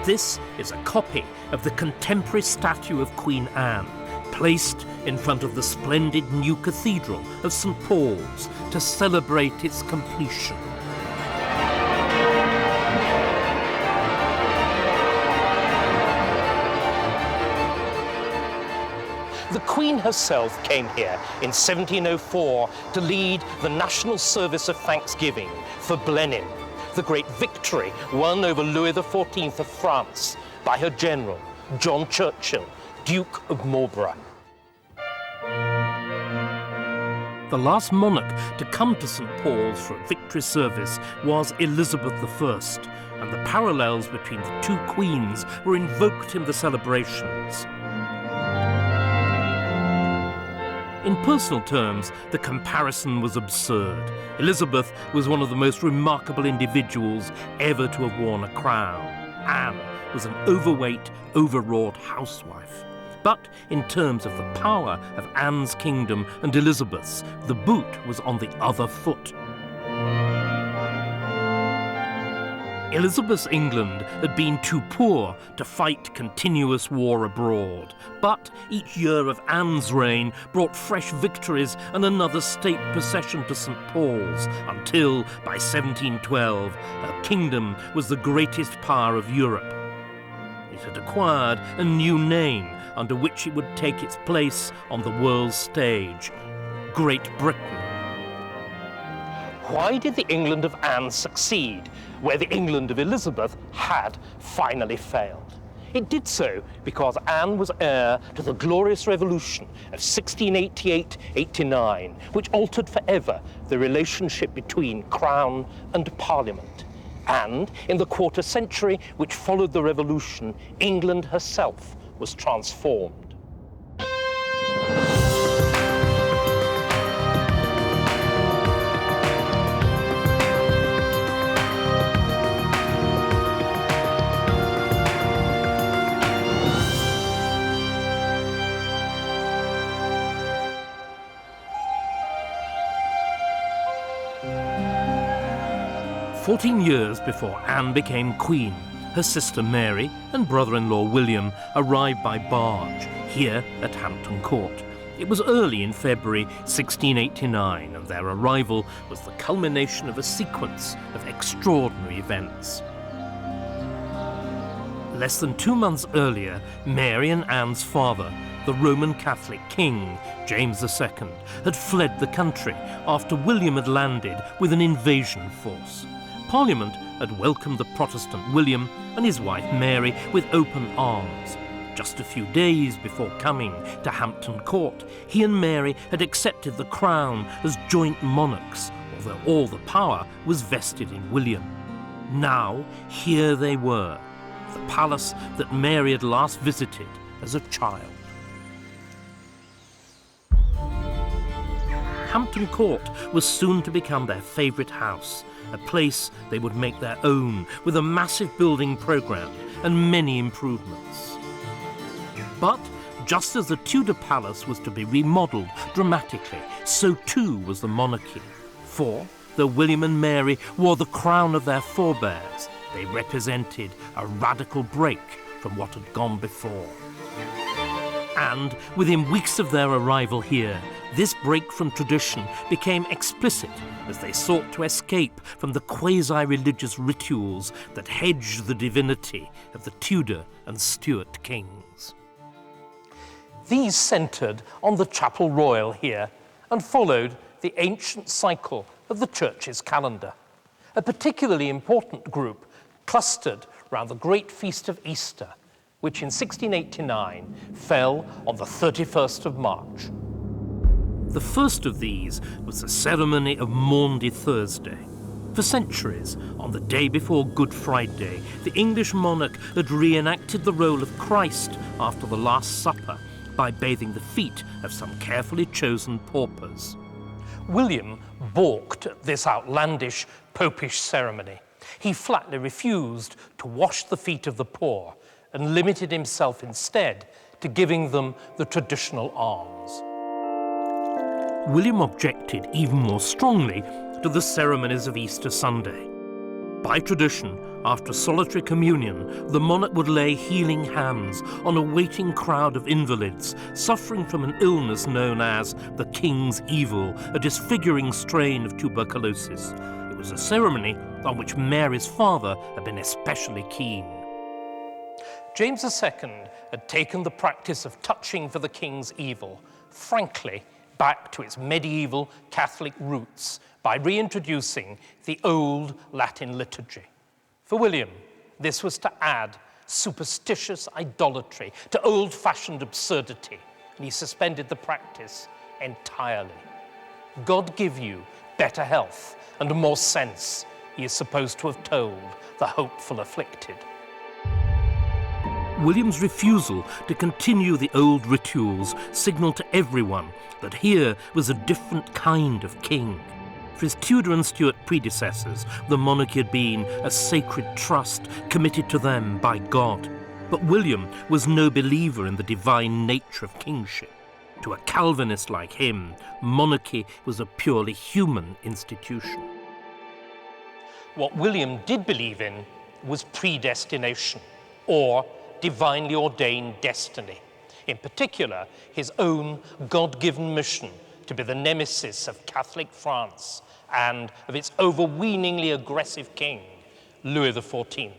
This is a copy of the contemporary statue of Queen Anne, placed in front of the splendid new cathedral of St. Paul's to celebrate its completion. The Queen herself came here in 1704 to lead the national service of thanksgiving for Blenheim, the great victory won over Louis XIV of France by her general, John Churchill, Duke of Marlborough. The last monarch to come to St. Paul's for a victory service was Elizabeth I, and the parallels between the two queens were invoked in the celebrations. In personal terms, the comparison was absurd. Elizabeth was one of the most remarkable individuals ever to have worn a crown. Anne was an overweight, overwrought housewife. But in terms of the power of Anne's kingdom and Elizabeth's, the boot was on the other foot. Elizabeth's England had been too poor to fight continuous war abroad, but each year of Anne's reign brought fresh victories and another state procession to St. Paul's, until, by 1712, her kingdom was the greatest power of Europe. It had acquired a new name under which it would take its place on the world stage: Great Britain. Why did the England of Anne succeed where the England of Elizabeth had finally failed? It did so because Anne was heir to the glorious revolution of 1688-89, which altered forever the relationship between Crown and Parliament. And in the quarter century which followed the revolution, England herself was transformed. "14 years before Anne became queen, her sister Mary and brother-in-law William arrived by barge here at Hampton Court. It was early in February 1689, and their arrival was the culmination of a sequence of extraordinary events. Less than 2 months earlier, Mary and Anne's father, the Roman Catholic King, James II, had fled the country after William had landed with an invasion force. Parliament had welcomed the Protestant William and his wife Mary with open arms. Just a few days before coming to Hampton Court, he and Mary had accepted the crown as joint monarchs, although all the power was vested in William. Now, here they were, the palace that Mary had last visited as a child. Hampton Court was soon to become their favourite house, a place they would make their own, with a massive building programme and many improvements. But just as the Tudor palace was to be remodelled dramatically, so too was the monarchy. For, though William and Mary wore the crown of their forebears, they represented a radical break from what had gone before. And within weeks of their arrival here, this break from tradition became explicit as they sought to escape from the quasi-religious rituals that hedged the divinity of the Tudor and Stuart kings. These centred on the Chapel Royal here and followed the ancient cycle of the church's calendar. A particularly important group clustered round the great feast of Easter, which in 1689 fell on the 31st of March. The first of these was the ceremony of Maundy Thursday. For centuries, on the day before Good Friday, the English monarch had reenacted the role of Christ after the Last Supper by bathing the feet of some carefully chosen paupers. William balked at this outlandish popish ceremony. He flatly refused to wash the feet of the poor and limited himself instead to giving them the traditional alms. William objected even more strongly to the ceremonies of Easter Sunday. By tradition, after solitary communion, the monarch would lay healing hands on a waiting crowd of invalids suffering from an illness known as the King's Evil, a disfiguring strain of tuberculosis. It was a ceremony on which Mary's father had been especially keen. James II had taken the practice of touching for the King's Evil, frankly, back to its medieval Catholic roots by reintroducing the old Latin liturgy. For William, this was to add superstitious idolatry to old-fashioned absurdity, and he suspended the practice entirely. God give you better health and more sense, he is supposed to have told the hopeful afflicted. William's refusal to continue the old rituals signalled to everyone that here was a different kind of king. For his Tudor and Stuart predecessors, the monarchy had been a sacred trust committed to them by God. But William was no believer in the divine nature of kingship. To a Calvinist like him, monarchy was a purely human institution. What William did believe in was predestination, or divinely ordained destiny. In particular, his own God-given mission to be the nemesis of Catholic France and of its overweeningly aggressive king, Louis XIV.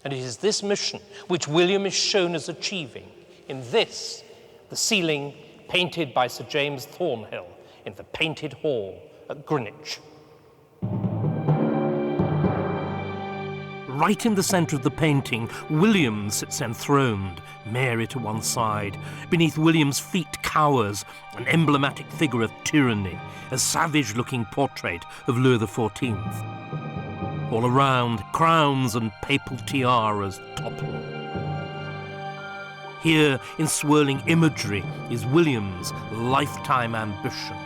And it is this mission which William is shown as achieving in this, the ceiling painted by Sir James Thornhill in the Painted Hall at Greenwich. Right in the centre of the painting, William sits enthroned, Mary to one side. Beneath William's feet cowers an emblematic figure of tyranny, a savage-looking portrait of Louis XIV. All around, crowns and papal tiaras topple. Here, in swirling imagery, is William's lifetime ambition.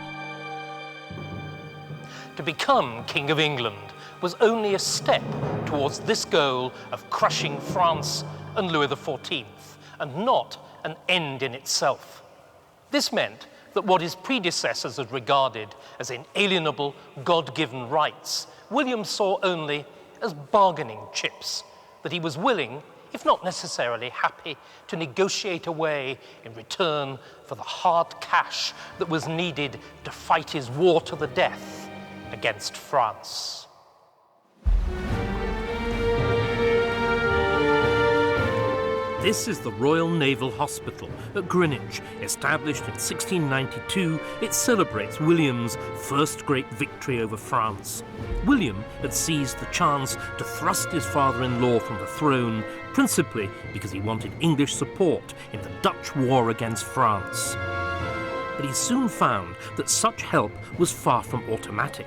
To become King of England was only a step towards this goal of crushing France and Louis XIV, and not an end in itself. This meant that what his predecessors had regarded as inalienable God-given rights, William saw only as bargaining chips that he was willing, if not necessarily happy, to negotiate away in return for the hard cash that was needed to fight his war to the death against France. This is the Royal Naval Hospital at Greenwich. Established in 1692, it celebrates William's first great victory over France. William had seized the chance to thrust his father-in-law from the throne, principally because he wanted English support in the Dutch war against France. But he soon found that such help was far from automatic,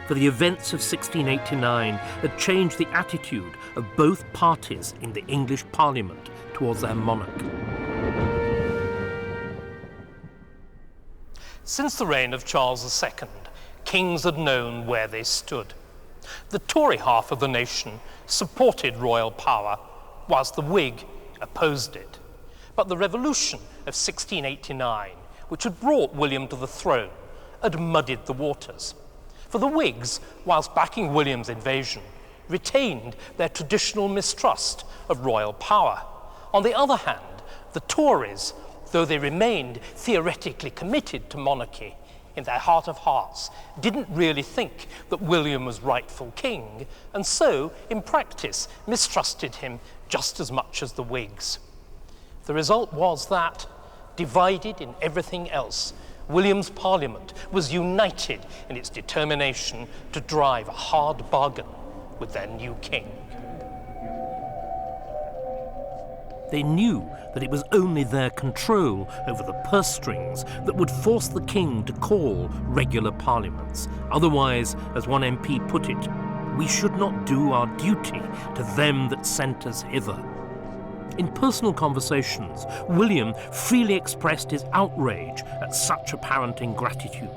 for the events of 1689 had changed the attitude of both parties in the English Parliament towards their monarch. Since the reign of Charles II, kings had known where they stood. The Tory half of the nation supported royal power, whilst the Whig opposed it. But the revolution of 1689, which had brought William to the throne, had muddied the waters. For the Whigs, whilst backing William's invasion, retained their traditional mistrust of royal power. On the other hand, the Tories, though they remained theoretically committed to monarchy, in their heart of hearts didn't really think that William was rightful king, and so, in practice, mistrusted him just as much as the Whigs. The result was that, divided in everything else, William's Parliament was united in its determination to drive a hard bargain with their new king. They knew that it was only their control over the purse strings that would force the king to call regular parliaments. Otherwise, as one MP put it, we should not do our duty to them that sent us hither. In personal conversations, William freely expressed his outrage at such apparent ingratitude.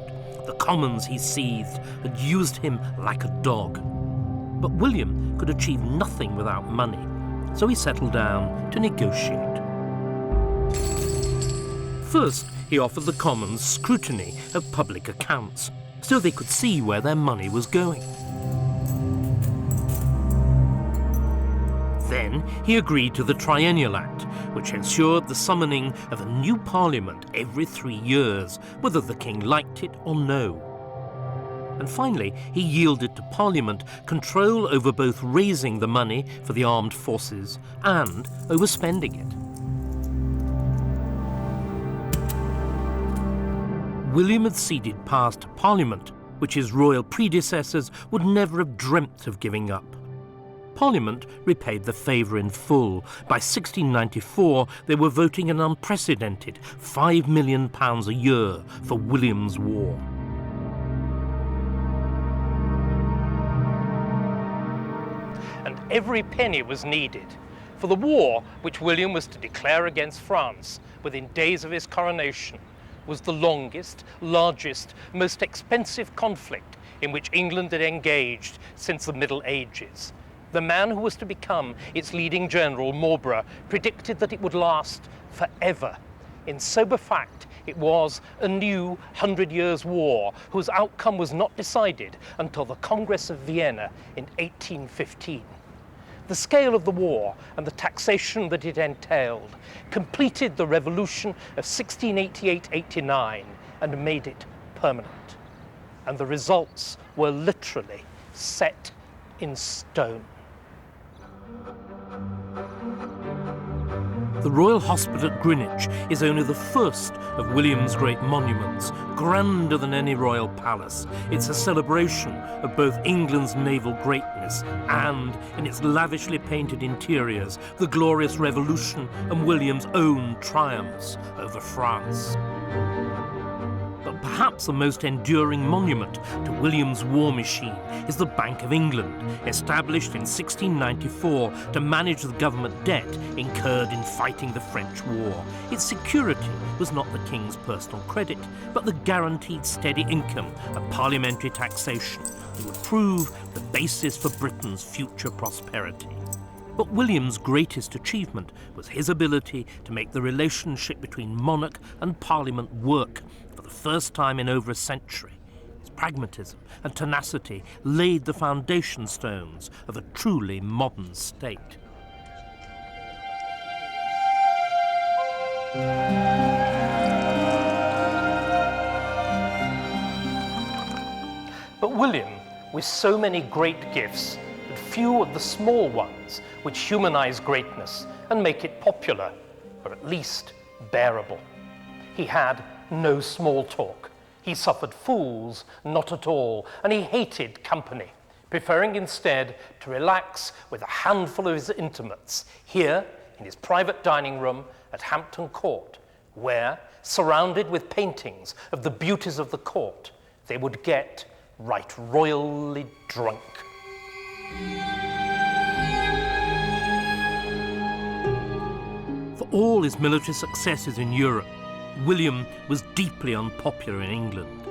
The Commons, he seethed, had used him like a dog. But William could achieve nothing without money, so he settled down to negotiate. First, he offered the Commons scrutiny of public accounts, so they could see where their money was going. Then he agreed to the Triennial Act, which ensured the summoning of a new parliament every 3 years, whether the king liked it or no. And finally, he yielded to Parliament control over both raising the money for the armed forces and over spending it. William had ceded powers to Parliament, which his royal predecessors would never have dreamt of giving up. Parliament repaid the favour in full. By 1694, they were voting an unprecedented £5 million a year for William's war. And every penny was needed, for the war which William was to declare against France within days of his coronation was the longest, largest, most expensive conflict in which England had engaged since the Middle Ages. The man who was to become its leading general, Marlborough, predicted that it would last forever. In sober fact, it was a new 100 Years' War whose outcome was not decided until the Congress of Vienna in 1815. The scale of the war and the taxation that it entailed completed the revolution of 1688-89 and made it permanent. And the results were literally set in stone. The Royal Hospital at Greenwich is only the first of William's great monuments, grander than any royal palace. It's a celebration of both England's naval greatness and, in its lavishly painted interiors, the glorious Revolution and William's own triumphs over France. But perhaps the most enduring monument to William's war machine is the Bank of England, established in 1694 to manage the government debt incurred in fighting the French War. Its security was not the king's personal credit, but the guaranteed steady income of parliamentary taxation that would prove the basis for Britain's future prosperity. But William's greatest achievement was his ability to make the relationship between monarch and parliament work for the first time in over a century. His pragmatism and tenacity laid the foundation stones of a truly modern state. But William, with so many great gifts, had few of the small ones which humanize greatness and make it popular, or at least bearable. He had no small talk. He suffered fools not at all, and he hated company, preferring instead to relax with a handful of his intimates here in his private dining room at Hampton Court, where, surrounded with paintings of the beauties of the court, they would get right royally drunk. For all his military successes in Europe, William was deeply unpopular in England.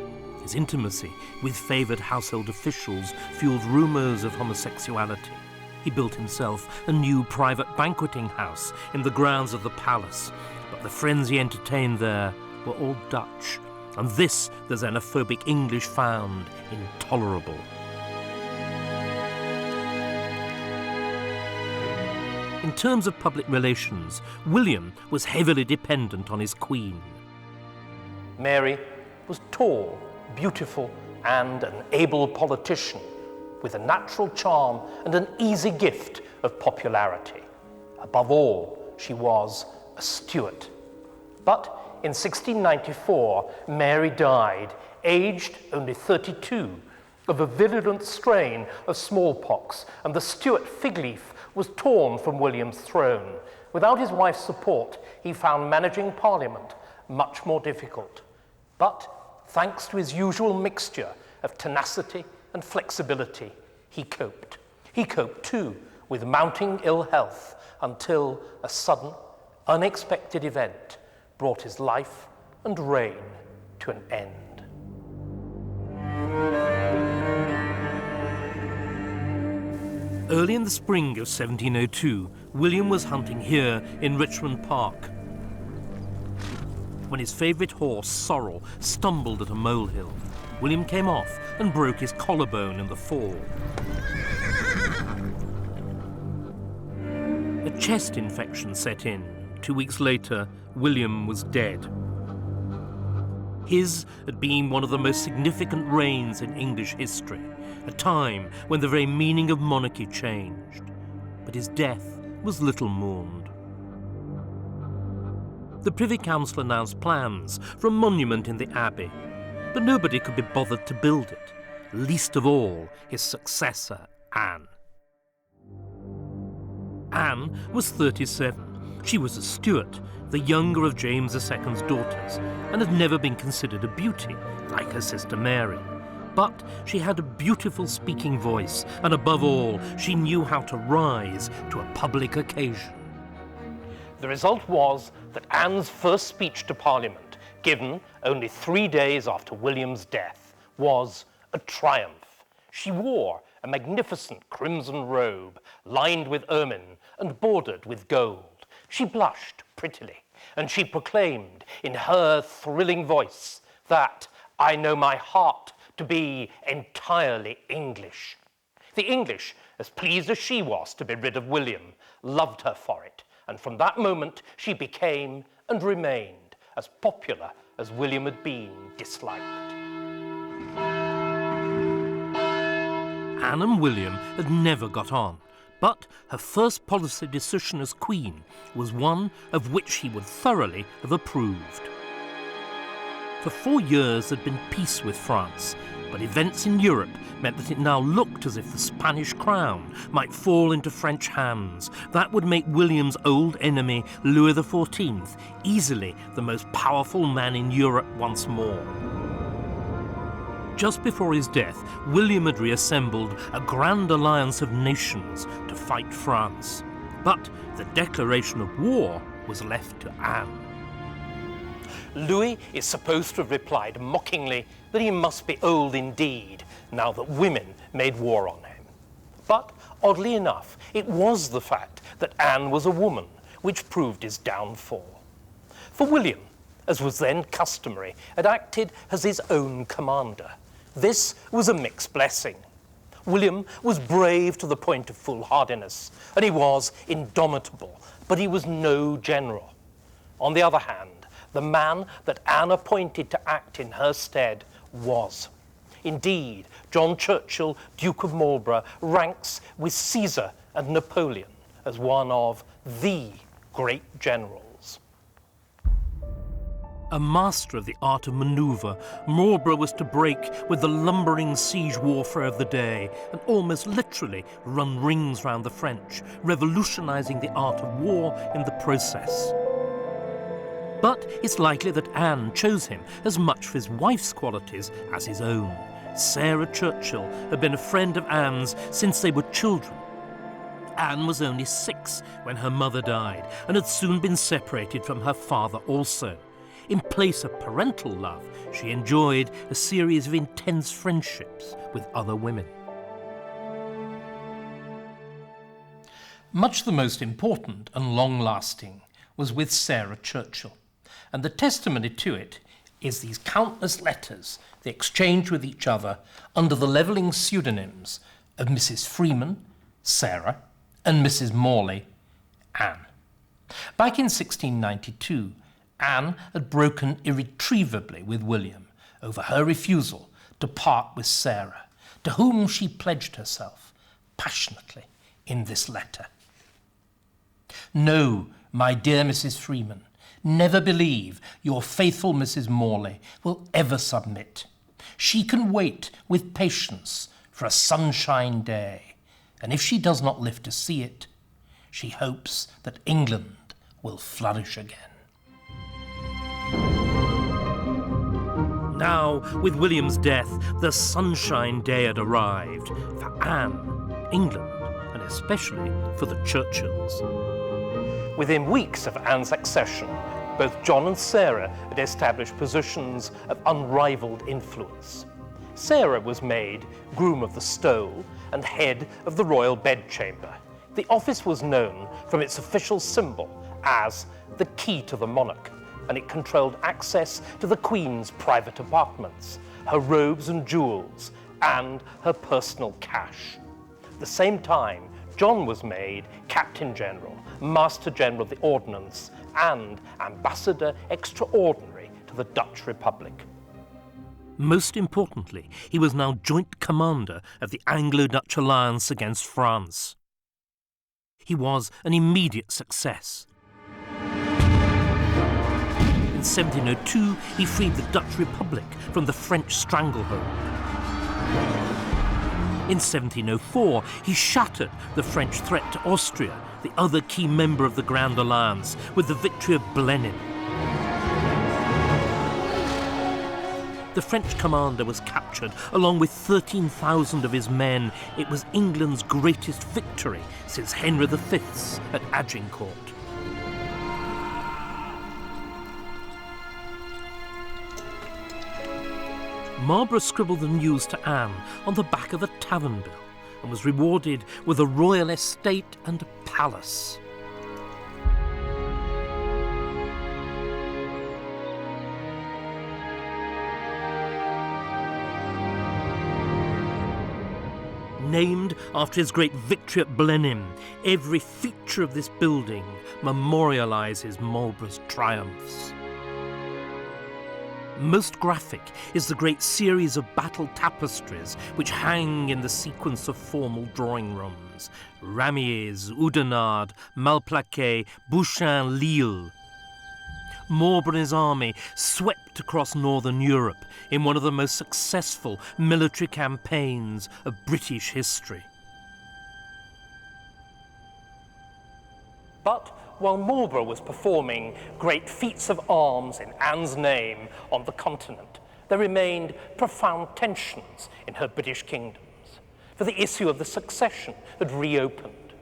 His intimacy with favoured household officials fueled rumours of homosexuality. He built himself a new private banqueting house in the grounds of the palace, but the friends he entertained there were all Dutch, and this the xenophobic English found intolerable. In terms of public relations, William was heavily dependent on his queen. Mary was tall, beautiful, and an able politician, with a natural charm and an easy gift of popularity. Above all, she was a Stuart. But in 1694, Mary died, aged only 32, of a virulent strain of smallpox, and the Stuart fig leaf was torn from William's throne. Without his wife's support, he found managing Parliament much more difficult. But thanks to his usual mixture of tenacity and flexibility, he coped. He coped too with mounting ill health until a sudden, unexpected event brought his life and reign to an end. Early in the spring of 1702, William was hunting here in Richmond Park when his favourite horse, Sorrel, stumbled at a molehill. William came off and broke his collarbone in the fall. chest infection set in. 2 weeks later, William was dead. His had been one of the most significant reigns in English history, a time when the very meaning of monarchy changed. But his death was little mourned. The Privy Council announced plans for a monument in the Abbey, but nobody could be bothered to build it, least of all his successor, Anne. Anne was 37. She was a Stuart, the younger of James II's daughters, and had never been considered a beauty, like her sister Mary. But she had a beautiful speaking voice, and above all, she knew how to rise to a public occasion. The result was that Anne's first speech to Parliament, given only 3 days after William's death, was a triumph. She wore a magnificent crimson robe, lined with ermine and bordered with gold. She blushed prettily, and she proclaimed in her thrilling voice that "I know my heart to be entirely English." The English, as pleased as she was to be rid of William, loved her for it, and from that moment she became and remained as popular as William had been disliked. Anne and William had never got on, but her first policy decision as Queen was one of which he would thoroughly have approved. For 4 years there had been peace with France, but events in Europe meant that it now looked as if the Spanish crown might fall into French hands. That would make William's old enemy, Louis XIV, easily the most powerful man in Europe once more. Just before his death, William had reassembled a grand alliance of nations to fight France. But the declaration of war was left to Anne. Louis is supposed to have replied mockingly that he must be old indeed, now that women made war on him. But, oddly enough, it was the fact that Anne was a woman which proved his downfall. For William, as was then customary, had acted as his own commander. This was a mixed blessing. William was brave to the point of foolhardiness, and he was indomitable, but he was no general. On the other hand, the man that Anne appointed to act in her stead was. Indeed, John Churchill, Duke of Marlborough, ranks with Caesar and Napoleon as one of the great generals. A master of the art of manoeuvre, Marlborough was to break with the lumbering siege warfare of the day and almost literally run rings round the French, revolutionizing the art of war in the process. But it's likely that Anne chose him as much for his wife's qualities as his own. Sarah Churchill had been a friend of Anne's since they were children. Anne was only 6 when her mother died and had soon been separated from her father also. In place of parental love, she enjoyed a series of intense friendships with other women. Much the most important and long-lasting was with Sarah Churchill, and the testimony to it is these countless letters they exchanged with each other under the levelling pseudonyms of Mrs. Freeman, Sarah, and Mrs. Morley, Anne. Back in 1692, Anne had broken irretrievably with William over her refusal to part with Sarah, to whom she pledged herself passionately in this letter. "No, my dear Mrs. Freeman, never believe your faithful Mrs. Morley will ever submit. She can wait with patience for a sunshine day, and if she does not live to see it, she hopes that England will flourish again." Now, with William's death, the sunshine day had arrived for Anne, England, and especially for the Churchills. Within weeks of Anne's accession, both John and Sarah had established positions of unrivaled influence. Sarah was made Groom of the Stole and head of the royal bedchamber. The office was known from its official symbol as the key to the monarch, and it controlled access to the Queen's private apartments, her robes and jewels, and her personal cash. At the same time, John was made Captain General, Master General of the Ordnance, and Ambassador Extraordinary to the Dutch Republic. Most importantly, he was now joint commander of the Anglo-Dutch alliance against France. He was an immediate success. In 1702, he freed the Dutch Republic from the French stranglehold. In 1704, he shattered the French threat to Austria, the other key member of the Grand Alliance, with the victory of Blenheim. The French commander was captured along with 13,000 of his men. It was England's greatest victory since Henry V's at Agincourt. Marlborough scribbled the news to Anne on the back of a tavern bill and was rewarded with a royal estate and a palace. Named after his great victory at Blenheim, every feature of this building memorialises Marlborough's triumphs. Most graphic is the great series of battle tapestries which hang in the sequence of formal drawing rooms: Ramiers, Oudenarde, Malplaquet, Bouchain, Lille. Marlborough and his army swept across northern Europe in one of the most successful military campaigns of British history. But while Marlborough was performing great feats of arms in Anne's name on the continent, there remained profound tensions in her British kingdoms, for the issue of the succession had reopened.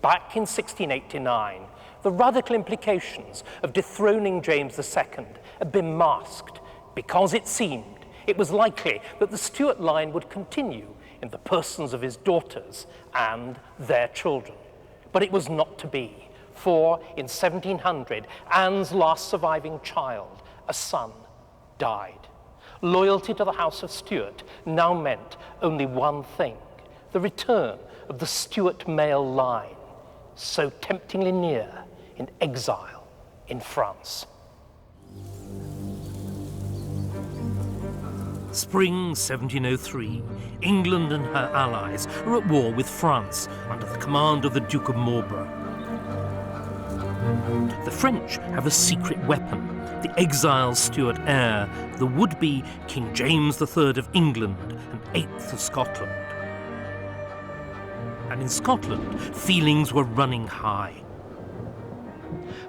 Back in 1689, the radical implications of dethroning James II had been masked because it seemed it was likely that the Stuart line would continue in the persons of his daughters and their children. But it was not to be, for in 1700, Anne's last surviving child, a son, died. Loyalty to the House of Stuart now meant only one thing: the return of the Stuart male line, so temptingly near in exile in France. Spring 1703, England and her allies are at war with France under the command of the Duke of Marlborough. The French have a secret weapon, the exiled Stuart heir, the would-be King James III of England and 8th of Scotland. And in Scotland, feelings were running high.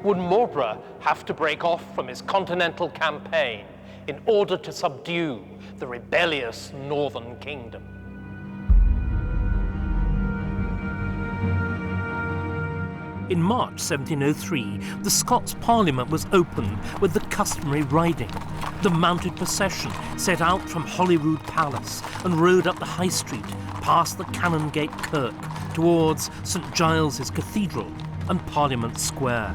Would Marlborough have to break off from his continental campaign in order to subdue the rebellious northern kingdom? In March 1703, the Scots Parliament was opened with the customary riding. The mounted procession set out from Holyrood Palace and rode up the High Street, past the Canongate Kirk, towards St Giles's Cathedral and Parliament Square.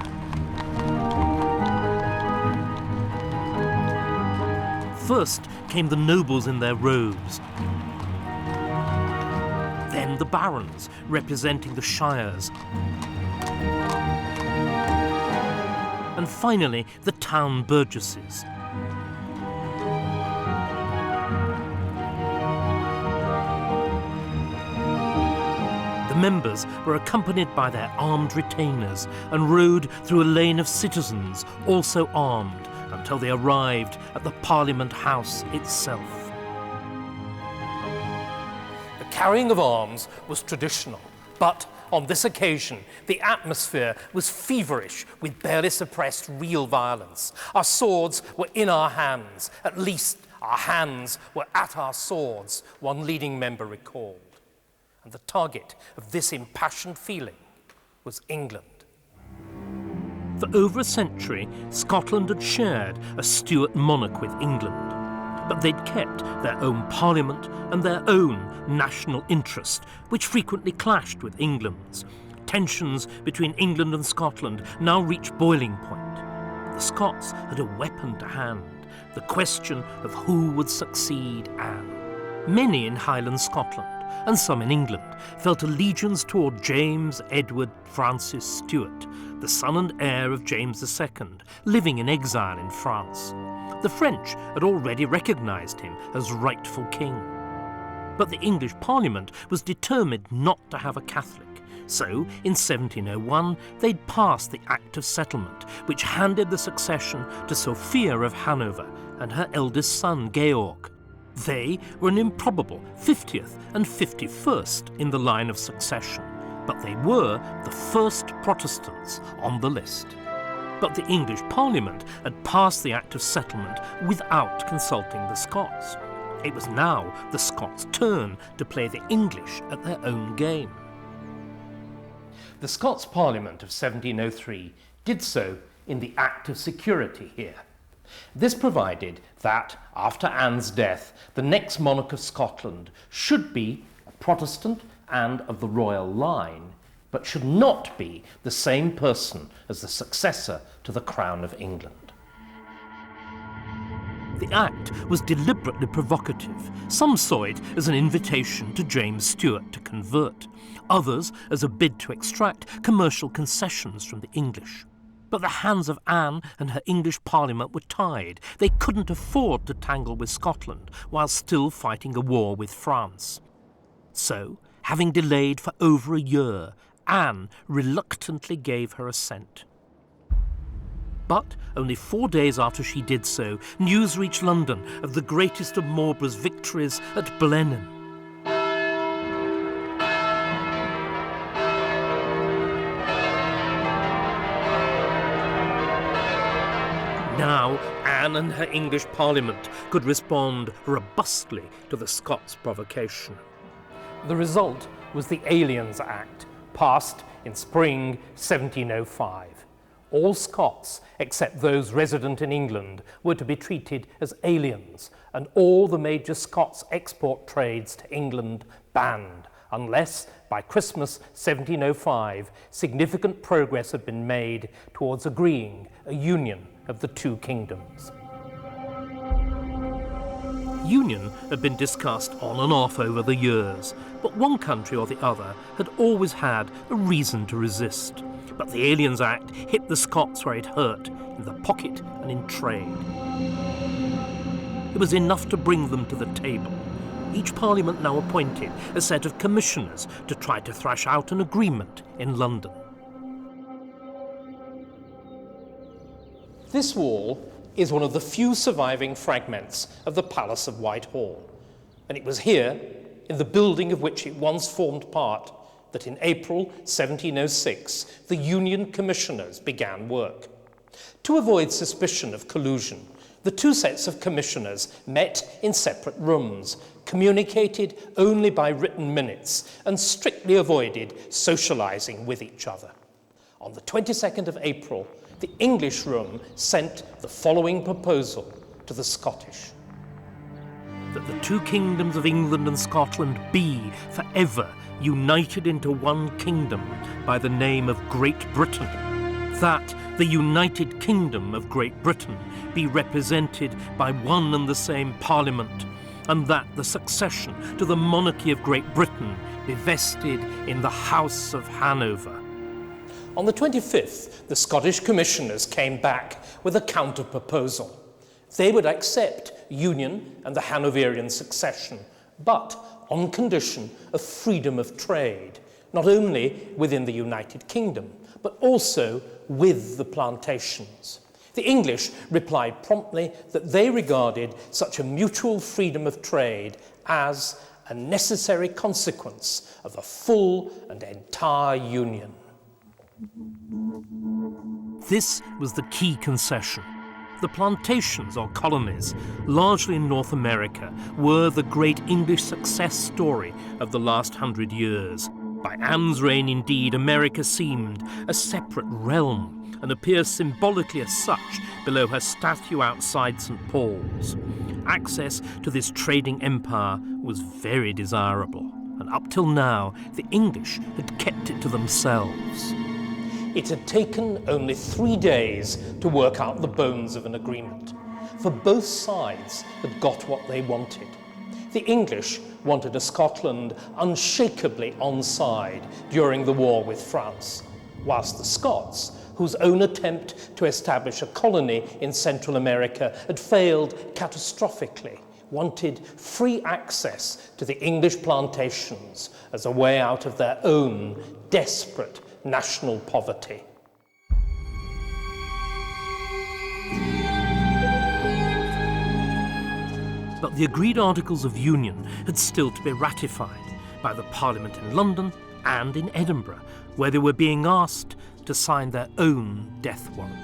First came the nobles in their robes, then the barons representing the shires, and finally the town burgesses. The members were accompanied by their armed retainers and rode through a lane of citizens, also armed, until they arrived at the Parliament House itself. The carrying of arms was traditional, but on this occasion, the atmosphere was feverish with barely suppressed real violence. Our swords were in our hands, at least our hands were at our swords, one leading member recalled. And the target of this impassioned feeling was England. For over a century, Scotland had shared a Stuart monarch with England, but they'd kept their own parliament and their own national interest, which frequently clashed with England's. Tensions between England and Scotland now reached boiling point. The Scots had a weapon to hand, the question of who would succeed Anne. Many in Highland Scotland and some in England, felt allegiance toward James Edward Francis Stuart, the son and heir of James II, living in exile in France. The French had already recognised him as rightful king. But the English Parliament was determined not to have a Catholic. So, in 1701, they'd passed the Act of Settlement, which handed the succession to Sophia of Hanover and her eldest son, Georg. They were an improbable 50th and 51st in the line of succession, but they were the first Protestants on the list. But the English Parliament had passed the Act of Settlement without consulting the Scots. It was now the Scots' turn to play the English at their own game. The Scots Parliament of 1703 did so in the Act of Security here. This provided that, after Anne's death, the next monarch of Scotland should be a Protestant and of the royal line, but should not be the same person as the successor to the Crown of England. The Act was deliberately provocative. Some saw it as an invitation to James Stuart to convert, others as a bid to extract commercial concessions from the English. But the hands of Anne and her English Parliament were tied. They couldn't afford to tangle with Scotland while still fighting a war with France. So, having delayed for over a year, Anne reluctantly gave her assent. But only 4 days after she did so, news reached London of the greatest of Marlborough's victories at Blenheim. Now, Anne and her English Parliament could respond robustly to the Scots' provocation. The result was the Aliens Act, passed in spring 1705. All Scots, except those resident in England, were to be treated as aliens, and all the major Scots export trades to England banned, unless, by Christmas 1705, significant progress had been made towards agreeing a union of the two kingdoms. Union had been discussed on and off over the years, but one country or the other had always had a reason to resist. But the Aliens Act hit the Scots where it hurt, in the pocket and in trade. It was enough to bring them to the table. Each Parliament now appointed a set of commissioners to try to thrash out an agreement in London. This wall is one of the few surviving fragments of the Palace of Whitehall, and it was here, in the building of which it once formed part, that in April 1706 the Union Commissioners began work. To avoid suspicion of collusion, the two sets of commissioners met in separate rooms, communicated only by written minutes, and strictly avoided socialising with each other. On the 22nd of April, the English room sent the following proposal to the Scottish: that the two kingdoms of England and Scotland be forever united into one kingdom by the name of Great Britain, that the United Kingdom of Great Britain be represented by one and the same Parliament, and that the succession to the monarchy of Great Britain be vested in the House of Hanover. On the 25th, the Scottish commissioners came back with a counter-proposal. They would accept union and the Hanoverian succession, but on condition of freedom of trade, not only within the United Kingdom, but also with the plantations. The English replied promptly that they regarded such a mutual freedom of trade as a necessary consequence of a full and entire union. This was the key concession. The plantations or colonies, largely in North America, were the great English success story of the last 100 years. By Anne's reign, indeed, America seemed a separate realm and appears symbolically as such below her statue outside St. Paul's. Access to this trading empire was very desirable, and up till now, the English had kept it to themselves. It had taken only 3 days to work out the bones of an agreement, for both sides had got what they wanted. The English wanted a Scotland unshakably on side during the war with France, whilst the Scots, whose own attempt to establish a colony in Central America had failed catastrophically, wanted free access to the English plantations as a way out of their own desperate national poverty. But the agreed Articles of Union had still to be ratified by the Parliament in London and in Edinburgh, where they were being asked to sign their own death warrant.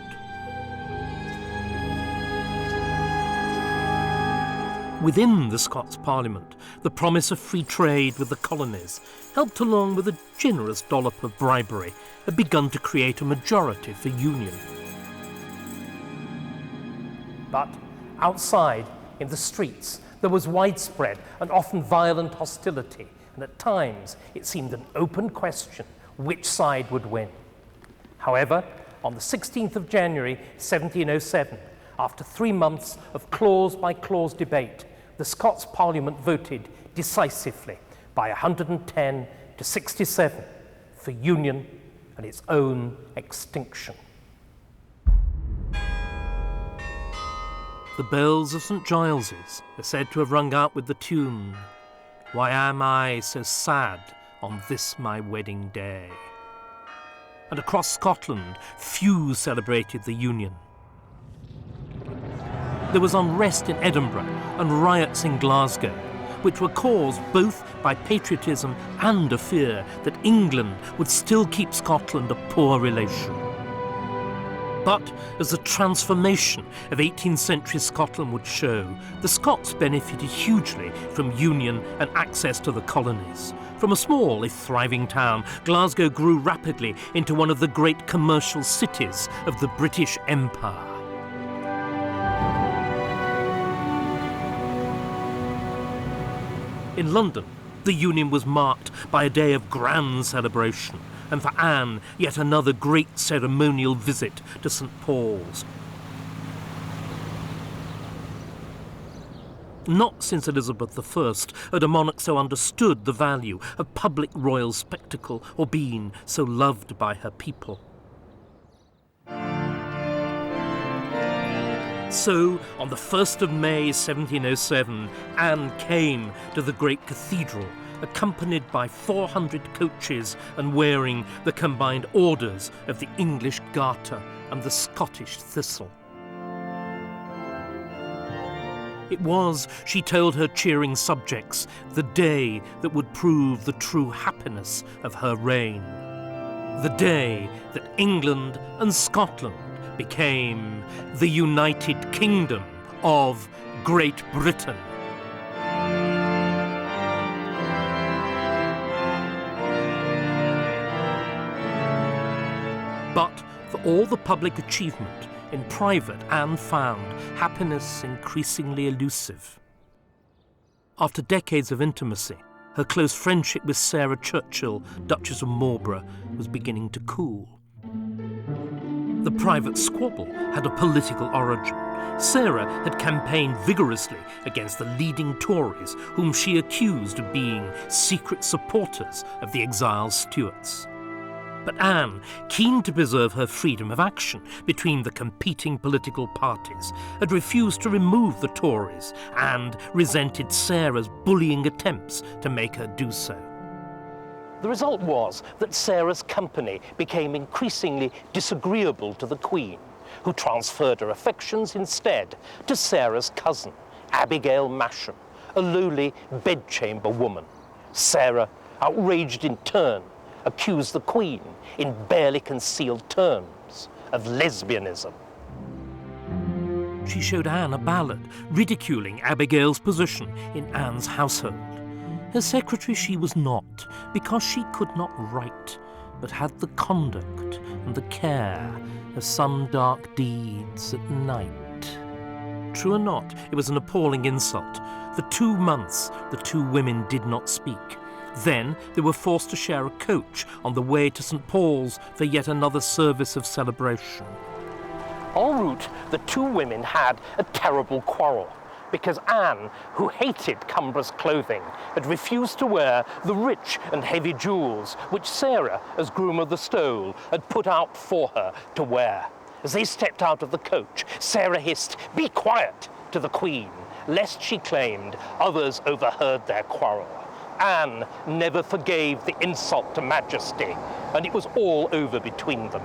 Within the Scots Parliament, the promise of free trade with the colonies, helped along with a generous dollop of bribery, had begun to create a majority for union. But outside, in the streets, there was widespread and often violent hostility, and at times it seemed an open question which side would win. However, on the 16th of January 1707, after 3 months of clause-by-clause debate, the Scots Parliament voted decisively by 110 to 67 for union and its own extinction. The bells of St. Giles's are said to have rung out with the tune, "Why am I so sad on this my wedding day?" And across Scotland, few celebrated the Union. There was unrest in Edinburgh and riots in Glasgow, which were caused both by patriotism and a fear that England would still keep Scotland a poor relation. But as the transformation of 18th century Scotland would show, the Scots benefited hugely from union and access to the colonies. From a small, if thriving town, Glasgow grew rapidly into one of the great commercial cities of the British Empire. In London, the union was marked by a day of grand celebration, and for Anne, yet another great ceremonial visit to St. Paul's. Not since Elizabeth I had a monarch so understood the value of public royal spectacle or been so loved by her people. So, on the 1st of May 1707, Anne came to the great cathedral, accompanied by 400 coaches and wearing the combined orders of the English Garter and the Scottish Thistle. It was, she told her cheering subjects, the day that would prove the true happiness of her reign. The day that England and Scotland became the United Kingdom of Great Britain. But for all the public achievement, in private Anne found happiness increasingly elusive. After decades of intimacy, her close friendship with Sarah Churchill, Duchess of Marlborough, was beginning to cool. The private squabble had a political origin. Sarah had campaigned vigorously against the leading Tories, whom she accused of being secret supporters of the exiled Stuarts. But Anne, keen to preserve her freedom of action between the competing political parties, had refused to remove the Tories and resented Sarah's bullying attempts to make her do so. The result was that Sarah's company became increasingly disagreeable to the Queen, who transferred her affections instead to Sarah's cousin, Abigail Masham, a lowly bedchamber woman. Sarah, outraged in turn, accused the Queen, in barely concealed terms, of lesbianism. She showed Anne a ballad ridiculing Abigail's position in Anne's household. Her secretary she was not, because she could not write, but had the conduct and the care of some dark deeds at night. True or not, it was an appalling insult. For 2 months, the two women did not speak. Then they were forced to share a coach on the way to St. Paul's for yet another service of celebration. En route, the two women had a terrible quarrel. because Anne, who hated cumbrous clothing, had refused to wear the rich and heavy jewels which Sarah, as groom of the stole, had put out for her to wear. As they stepped out of the coach, Sarah hissed, "Be quiet," to the Queen, lest, she claimed, others overheard their quarrel. Anne never forgave the insult to majesty, and it was all over between them.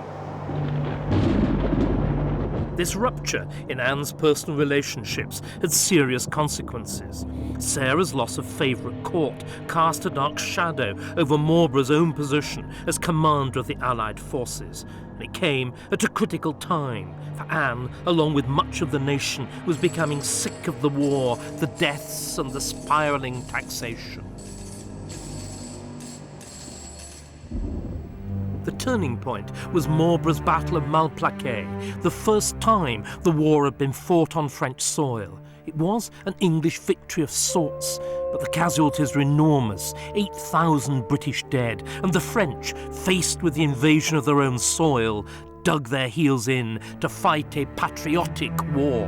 This rupture in Anne's personal relationships had serious consequences. Sarah's loss of favour at court cast a dark shadow over Marlborough's own position as commander of the Allied forces. And it came at a critical time, for Anne, along with much of the nation, was becoming sick of the war, the deaths and the spiralling taxation. The turning point was Marlborough's Battle of Malplaquet, the first time the war had been fought on French soil. It was an English victory of sorts, but the casualties were enormous, 8,000 British dead, and the French, faced with the invasion of their own soil, dug their heels in to fight a patriotic war.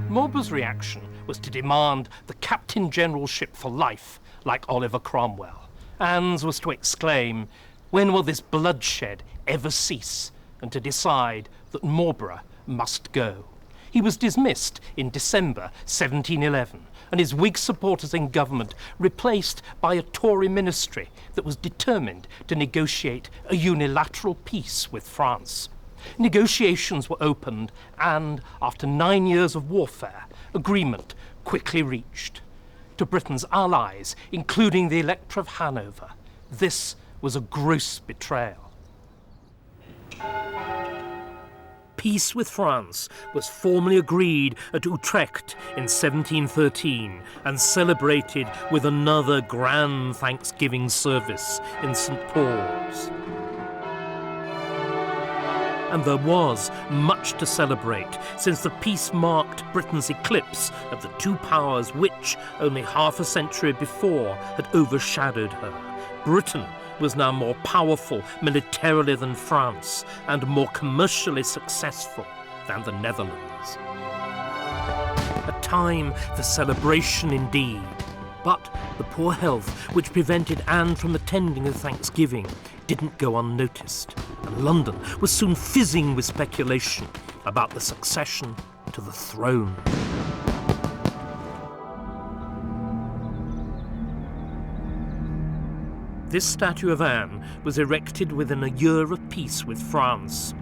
Marlborough's reaction was to demand the Captain Generalship for life, like Oliver Cromwell. Anne's was to exclaim, "When will this bloodshed ever cease?" and to decide that Marlborough must go. He was dismissed in December 1711, and his Whig supporters in government replaced by a Tory ministry that was determined to negotiate a unilateral peace with France. Negotiations were opened, and after 9 years of warfare, agreement quickly reached. To Britain's allies, including the Elector of Hanover, this was a gross betrayal. Peace with France was formally agreed at Utrecht in 1713 and celebrated with another grand Thanksgiving service in St. Paul's. And there was much to celebrate, since the peace marked Britain's eclipse of the two powers which, only half a century before, had overshadowed her. Britain was now more powerful militarily than France, and more commercially successful than the Netherlands. A time for celebration indeed, but the poor health which prevented Anne from attending the Thanksgiving didn't go unnoticed, and London was soon fizzing with speculation about the succession to the throne. This statue of Anne was erected within a year of peace with France.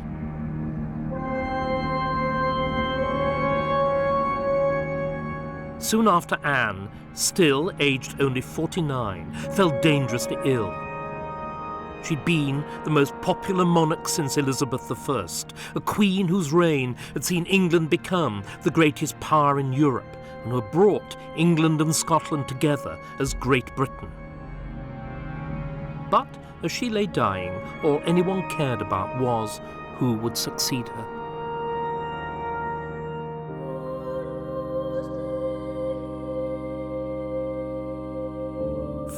Soon after Anne, still aged only 49, fell dangerously ill. She'd been the most popular monarch since Elizabeth I, a queen whose reign had seen England become the greatest power in Europe and who had brought England and Scotland together as Great Britain. But as she lay dying, all anyone cared about was who would succeed her.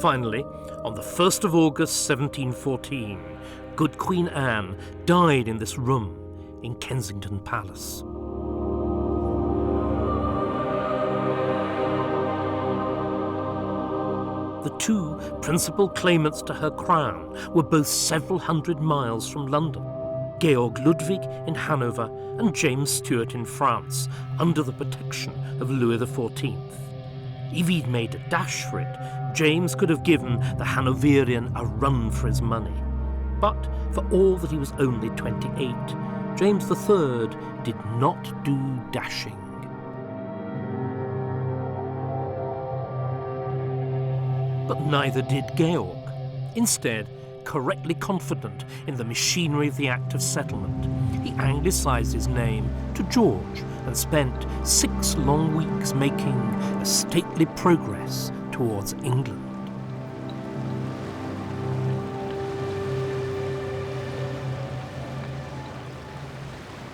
Finally, on the 1st of August 1714, good Queen Anne died in this room in Kensington Palace. The two principal claimants to her crown were both several hundred miles from London, Georg Ludwig in Hanover and James Stuart in France, under the protection of Louis XIV. If he'd made a dash for it, James could have given the Hanoverian a run for his money. But for all that he was only 28, James III did not do dashing. But neither did Georg. Instead, correctly confident in the machinery of the Act of Settlement, he anglicised his name to George and spent 6 long weeks making a stately progress towards England.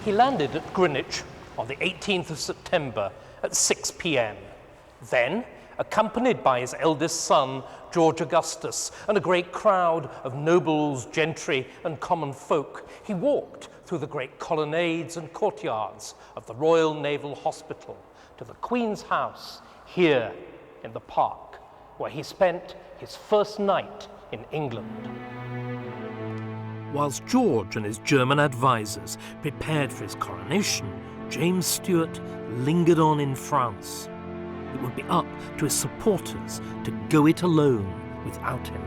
He landed at Greenwich on the 18th of September at 6 p.m. Then, accompanied by his eldest son, George Augustus, and a great crowd of nobles, gentry, and common folk, he walked through the great colonnades and courtyards of the Royal Naval Hospital to the Queen's house here in the park, where he spent his first night in England. Whilst George and his German advisors prepared for his coronation, James Stuart lingered on in France. It would be up to his supporters to go it alone without him.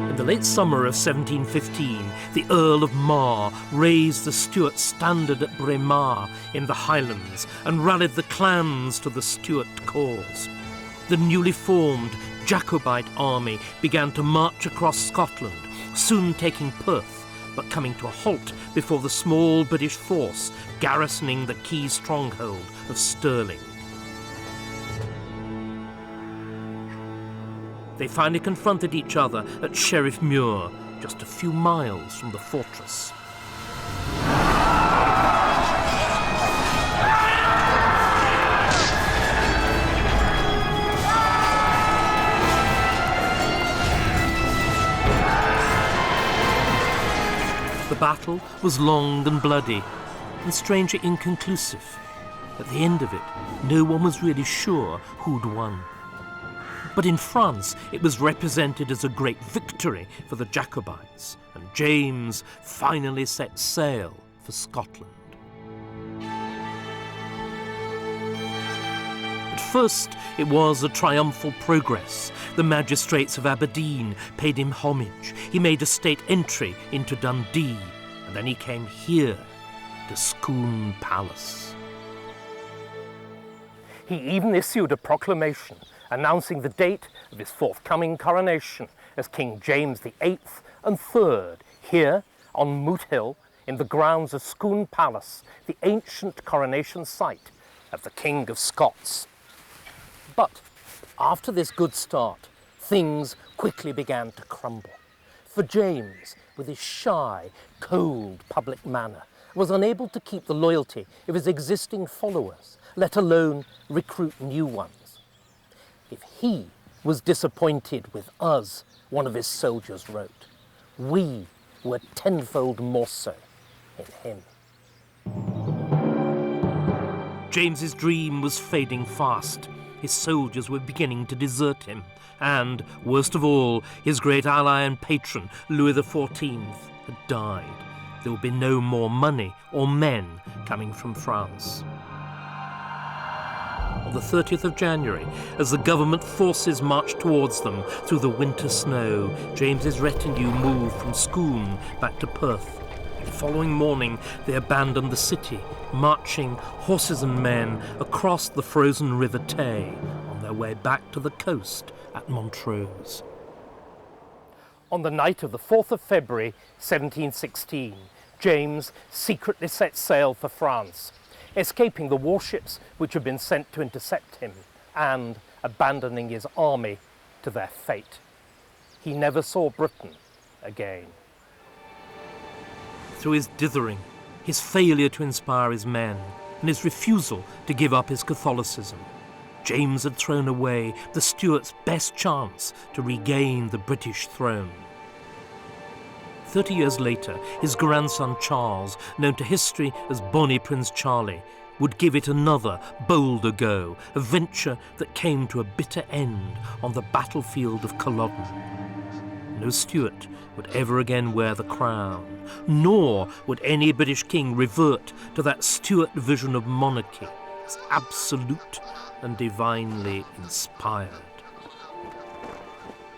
In the late summer of 1715, the Earl of Mar raised the Stuart standard at Braemar in the Highlands and rallied the clans to the Stuart cause. The newly formed Jacobite army began to march across Scotland, soon taking Perth, but coming to a halt before the small British force garrisoning the key stronghold of Stirling. They finally confronted each other at Sheriff Muir, just a few miles from the fortress. The battle was long and bloody, and strangely inconclusive. At the end of it, no one was really sure who'd won. But in France, it was represented as a great victory for the Jacobites, and James finally set sail for Scotland. At first, it was a triumphal progress. The magistrates of Aberdeen paid him homage. He made a state entry into Dundee, and then he came here to Scone Palace. He even issued a proclamation announcing the date of his forthcoming coronation as King James VIII and III here on Moot Hill in the grounds of Scone Palace, the ancient coronation site of the King of Scots. But after this good start, things quickly began to crumble. For James, with his shy, cold public manner, was unable to keep the loyalty of his existing followers, let alone recruit new ones. If he was disappointed with us, one of his soldiers wrote, we were tenfold more so in him. James's dream was fading fast. His soldiers were beginning to desert him, and, worst of all, his great ally and patron, Louis XIV, had died. There would be no more money or men coming from France. On the 30th of January, as the government forces marched towards them through the winter snow, James's retinue moved from Scone back to Perth. The following morning, they abandoned the city, marching horses and men across the frozen River Tay on their way back to the coast at Montrose. On the night of the 4th of February, 1716, James secretly set sail for France, escaping the warships which had been sent to intercept him and abandoning his army to their fate. He never saw Britain again. Through his dithering, his failure to inspire his men, and his refusal to give up his Catholicism, James had thrown away the Stuarts' best chance to regain the British throne. 30 years later, his grandson Charles, known to history as Bonnie Prince Charlie, would give it another, bolder go, a venture that came to a bitter end on the battlefield of Culloden. No Stuart would ever again wear the crown, nor would any British king revert to that Stuart vision of monarchy as absolute and divinely inspired.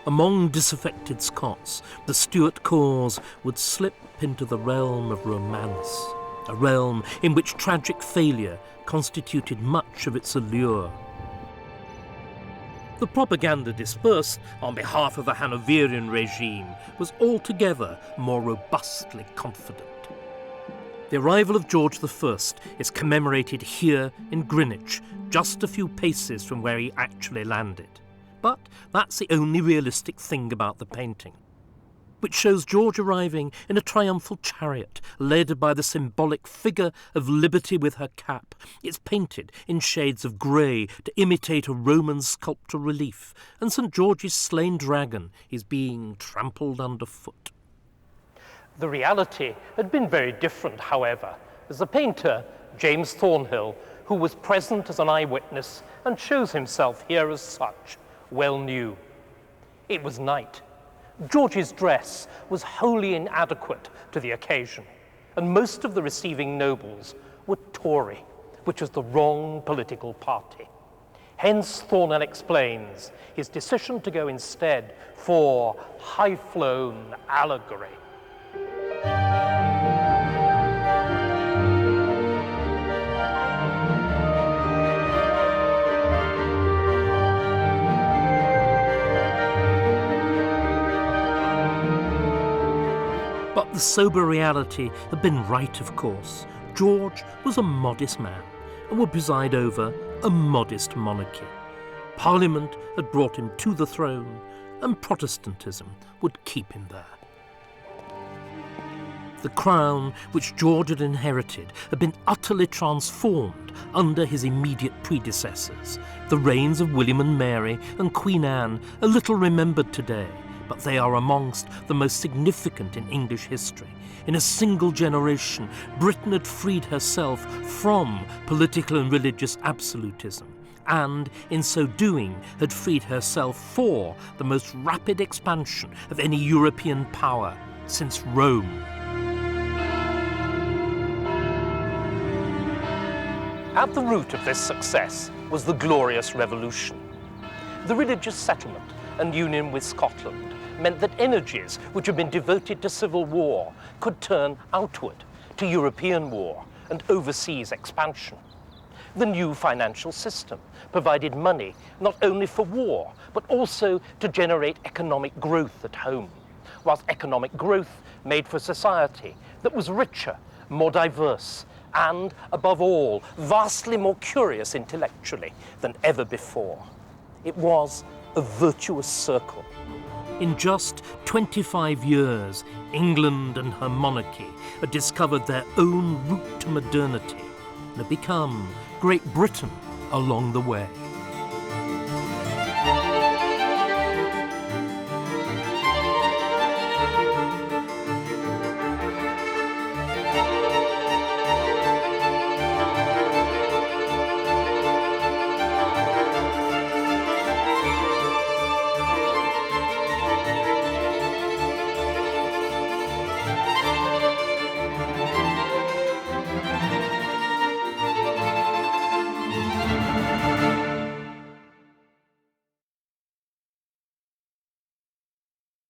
Among disaffected Scots, the Stuart cause would slip into the realm of romance, a realm in which tragic failure constituted much of its allure. The propaganda dispersed on behalf of the Hanoverian regime was altogether more robustly confident. The arrival of George I is commemorated here in Greenwich, just a few paces from where he actually landed. But that's the only realistic thing about the painting. which shows George arriving in a triumphal chariot led by the symbolic figure of liberty with her cap. It's painted in shades of grey to imitate a Roman sculpture relief, and St. George's slain dragon is being trampled underfoot. The reality had been very different, however, as the painter, James Thornhill, who was present as an eyewitness and shows himself here as such, well knew. It was night. George's dress was wholly inadequate to the occasion, and most of the receiving nobles were Tory, which was the wrong political party. Hence, Thornhill explains his decision to go instead for high-flown allegory. But the sober reality had been right, of course. George was a modest man and would preside over a modest monarchy. Parliament had brought him to the throne, and Protestantism would keep him there. The crown which George had inherited had been utterly transformed under his immediate predecessors. The reigns of William and Mary and Queen Anne are little remembered today, but they are amongst the most significant in English history. In a single generation, Britain had freed herself from political and religious absolutism, and in so doing had freed herself for the most rapid expansion of any European power since Rome. At the root of this success was the Glorious Revolution. The religious settlement and union with Scotland meant that energies which had been devoted to civil war could turn outward to European war and overseas expansion. The new financial system provided money not only for war, but also to generate economic growth at home, whilst economic growth made for a society that was richer, more diverse, and, above all, vastly more curious intellectually than ever before. It was a virtuous circle. In just 25 years, England and her monarchy had discovered their own route to modernity and had become Great Britain along the way.